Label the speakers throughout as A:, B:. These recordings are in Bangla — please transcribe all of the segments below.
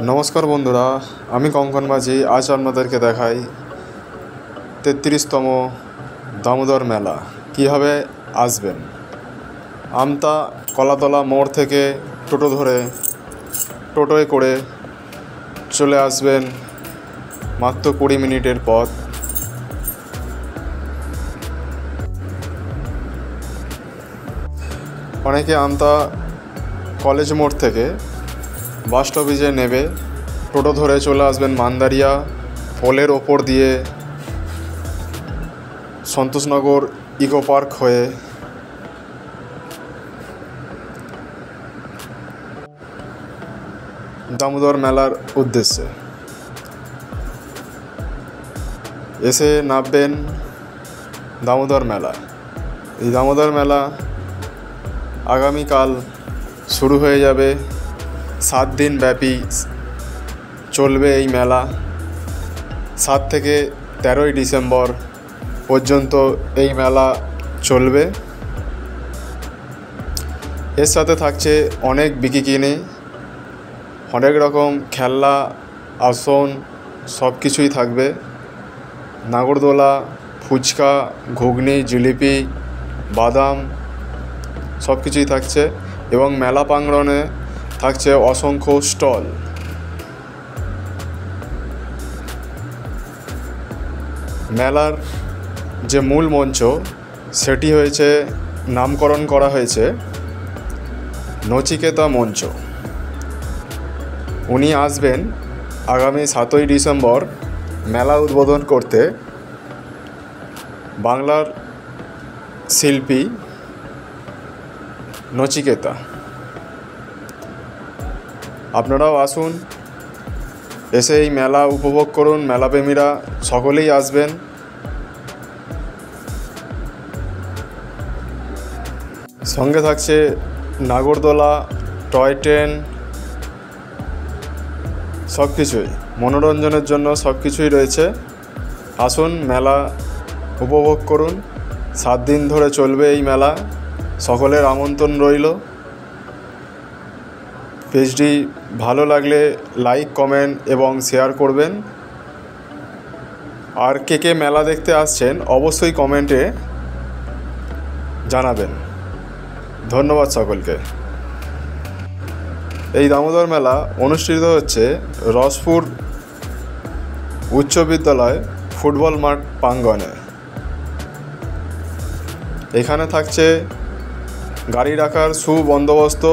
A: নমস্কার বন্ধুরা, আমি কঙ্কন মাঝি। আজ আপনাদেরকে দেখাই ৩৩তম দামোদর মেলা কীভাবে আসবেন। আমতা কলাতলা মোড় থেকে টোটো ধরে টোটোয় করে চলে আসবেন, মাত্র ২০ মিনিটের পথ। অনেকে আমতা কলেজ মোড় থেকে বাস স্টপেজে নেবে, টোটো ধরে চলে আসবেন মান্দারিয়া, পোলের ওপর দিয়ে সন্তোষনগর ইকো পার্ক হয়ে দামোদর মেলার উদ্দেশ্যে এসে নামবেন দামোদর মেলা। এই দামোদর মেলা আগামীকাল শুরু হয়ে যাবে। 7 দিন ব্যাপী চলবে এই মেলা। 7 থেকে 13ই ডিসেম্বর পর্যন্ত এই মেলা চলবে। এর সাথে থাকছে অনেক বিকিনি, অনেক রকম খেলনা, আসন, সব কিছুই থাকবে। নাগরদোলা, ফুচকা, ঘুগনি, জিলিপি, বাদাম সব কিছুই থাকছে এবং মেলা প্রাঙ্গণে থাকছে অসংখ্য স্টল। মেলার যে মূল মঞ্চ সেটি হয়েছে নামকরণ করা হয়েছে নচিকেতা মঞ্চ। উনি আসবেন আগামী 7ই ডিসেম্বর মেলা উদ্বোধন করতে। বাংলার শিল্পী নচিকেতা। আপনারাও আসুন, এসে এই মেলা উপভোগ করুন। মেলাপ্রেমীরা সকলেই আসবেন। সঙ্গে থাকছে নাগরদোলা, টয় ট্রেন, সব কিছুই মনোরঞ্জনের জন্য সব কিছুই রয়েছে। আসুন, মেলা উপভোগ করুন। 7 দিন ধরে চলবে এই মেলা। সকলের আমন্ত্রণ রইল। পেজটি ভালো লাগলে লাইক, কমেন্ট এবং শেয়ার করবেন। আর কে মেলা দেখতে আসছেন অবশ্যই কমেন্টে জানাবেন। ধন্যবাদ সকলকে। এই দামোদর মেলা অনুষ্ঠিত হচ্ছে রসপুর উচ্চ বিদ্যালয় ফুটবল মাঠ প্রাঙ্গণে। এখানে থাকছে গাড়ি রাখার সুবন্দোবস্ত,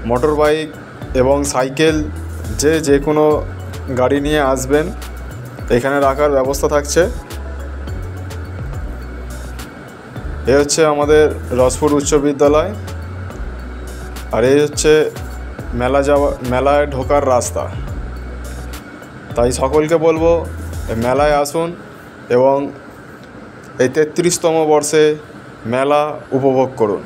A: মোটর বাইক এবং সাইকেল, যে কোনো গাড়ি নিয়ে আসবেন এখানে রাখার ব্যবস্থা থাকছে। এ হচ্ছে আমাদের রসপুর উচ্চ বিদ্যালয়, আর এই হচ্ছে মেলায় ঢোকার রাস্তা। তাই সকলকে বলবো মেলায় আসুন এবং এই 33তম বর্ষে মেলা উপভোগ করুন।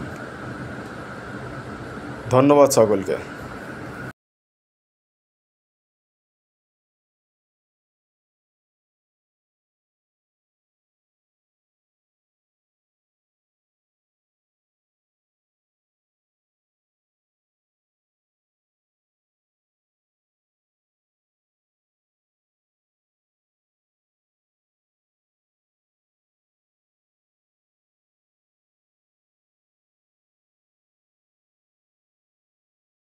A: ধন্যবাদ সকলকে।